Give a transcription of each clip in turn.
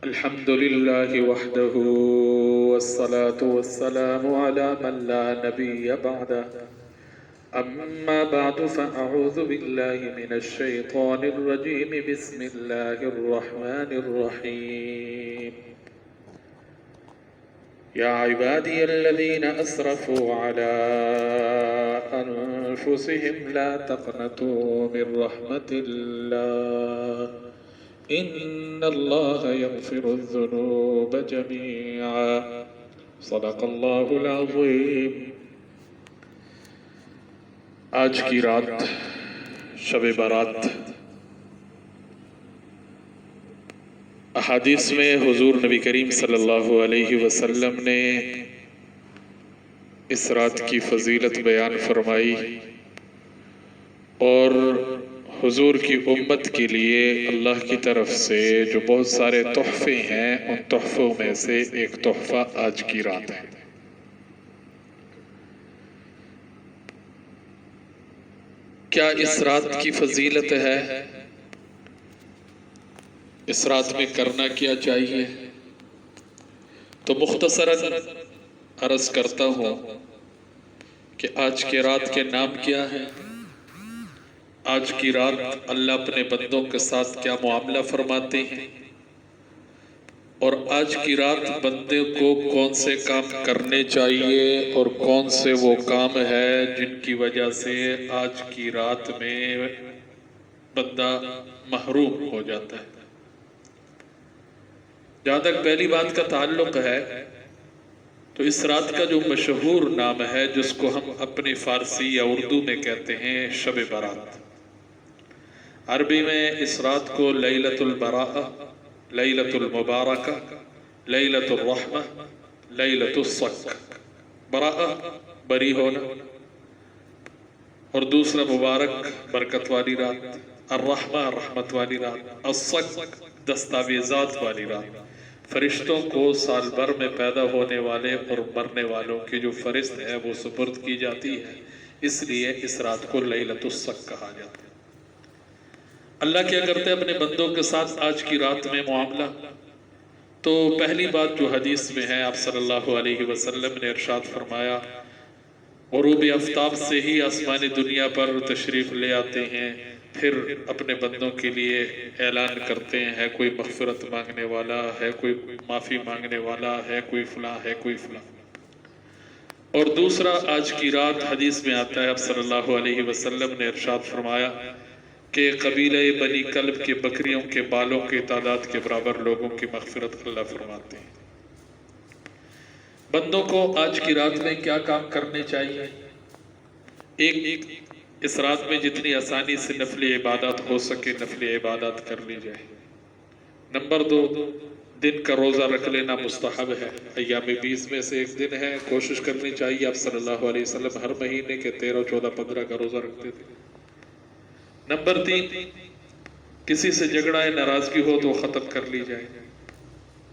الحمد لله وحده والصلاة والسلام على من لا نبي بعده أما بعد فأعوذ بالله من الشيطان الرجيم بسم الله الرحمن الرحيم يا عبادي الذين أسرفوا على أنفسهم لا تقنطوا من رحمة الله إن الله يغفر الذنوب جميعا صدق الله العظيم۔ آج کی رات شب بارات، احادیث میں حضور نبی کریم صلی اللہ علیہ وسلم نے اس رات کی فضیلت بیان فرمائی اور حضور کی امت کے لیے اللہ کی طرف سے جو بہت سارے تحفے ہیں ان تحفوں میں سے ایک تحفہ آج کی رات ہے۔ کیا اس رات کی فضیلت ہے؟ اس رات میں کرنا کیا چاہیے؟ تو مختصراً عرض کرتا ہوں کہ آج کی رات کے نام کیا ہے، آج کی رات اللہ اپنے بندوں کے ساتھ کیا معاملہ فرماتے ہیں، اور آج کی رات بندے کو کون سے کام کرنے چاہیے اور کون سے وہ کام ہے جن کی وجہ سے آج کی رات میں بندہ محروم ہو جاتا ہے۔ جہاں تک پہلی بات کا تعلق ہے تو اس رات کا جو مشہور نام ہے جس کو ہم اپنی فارسی یا اردو میں کہتے ہیں شب برات، عربی میں اس رات کو لیلۃ البراءہ، لیلۃ المبارکہ، لیلۃ الرحمہ، لیلۃ الصک۔ براءہ بری ہونا، اور دوسرا مبارک برکت والی رات، الرحمہ رحمت والی رات، الصک دستاویزات والی رات، فرشتوں کو سال بھر میں پیدا ہونے والے اور مرنے والوں کی جو فہرست ہے وہ سپرد کی جاتی ہے، اس لیے اس رات کو لیلۃ الصک کہا جاتا ہے۔ اللہ کیا کرتے ہیں اپنے بندوں کے ساتھ آج کی رات میں معاملہ؟ تو پہلی بات جو حدیث میں ہے، آپ صلی اللہ علیہ وسلم نے ارشاد فرمایا، غروب آفتاب سے ہی آسمانی دنیا پر تشریف لے آتے ہیں، پھر اپنے بندوں کے لیے اعلان کرتے ہیں، ہے کوئی مغفرت مانگنے والا، ہے کوئی معافی مانگنے والا، ہے کوئی فلاں، ہے کوئی فلاں۔ اور دوسرا آج کی رات حدیث میں آتا ہے، آپ صلی اللہ علیہ وسلم نے ارشاد فرمایا کہ قبیلہ بنی کلب کے بکریوں کے بالوں کی تعداد کے برابر لوگوں کی مغفرت اللہ فرماتے ہیں۔ بندوں کو آج کی رات میں کیا کام کرنے چاہیے؟ ایک، اس رات میں جتنی آسانی سے نفل عبادات ہو سکے نفل عبادات کر لی جائے۔ نمبر 2، دن کا روزہ رکھ لینا مستحب ہے، ایام 20 میں سے ایک دن ہے، کوشش کرنی چاہیے۔ آپ صلی اللہ علیہ وسلم ہر مہینے کے 13، 14، 15 کا روزہ رکھتے تھے۔ نمبر 3، کسی سے جھگڑا یا ناراضگی ہو تو ختم کر لی جائے،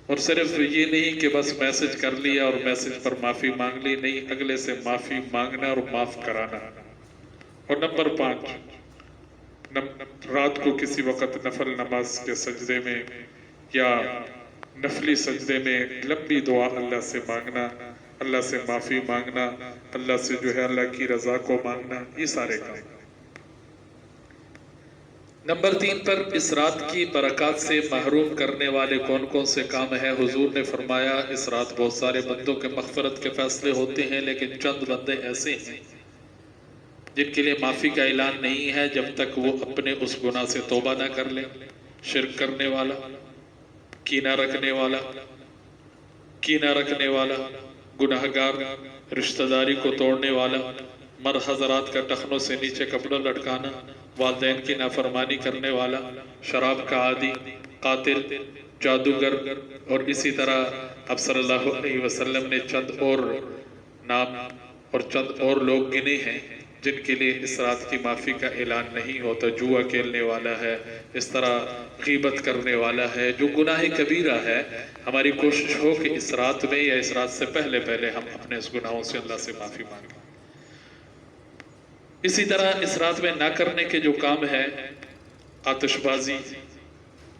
اور صرف یہ نہیں کہ بس میسج کر لیا اور میسج پر معافی مانگ لی، نہیں، اگلے سے معافی مانگنا اور معاف کرانا۔ اور نمبر 5، رات کو کسی وقت نفل نماز کے سجدے میں یا نفلی سجدے میں لمبی دعا اللہ سے مانگنا، اللہ سے معافی مانگنا، اللہ سے جو ہے اللہ کی رضا کو مانگنا، یہ سارے کام۔ نمبر 3 پر اس رات کی برکات سے محروم کرنے والے کون کون سے کام ہیں؟ حضور نے فرمایا اس رات بہت سارے بندوں کے مغفرت کے فیصلے ہوتے ہیں، لیکن چند بندے ایسے ہیں جن کے لیے معافی کا اعلان نہیں ہے جب تک وہ اپنے اس گناہ سے توبہ نہ کر لیں۔ شرک کرنے والا، کینہ رکھنے والا، گناہگار، رشتہ داری کو توڑنے والا، مرد حضرات کا ٹخنوں سے نیچے کپڑا لٹکانا، والدین کی نافرمانی کرنے والا، شراب کا عادی، قاتل، جادوگر، اور اسی طرح اب صلی اللہ علیہ وسلم نے چند اور نام اور چند اور لوگ گنے ہیں جن کے لیے اس رات کی معافی کا اعلان نہیں ہوتا۔ جوا کھیلنے والا ہے، اس طرح غیبت کرنے والا ہے، جو گناہ کبیرہ ہے۔ ہماری کوشش ہو کہ اس رات میں یا اس رات سے پہلے ہم اپنے اس گناہوں سے اللہ سے معافی مانگیں۔ اسی طرح اس رات میں نہ کرنے کے جو کام ہے، آتش بازی،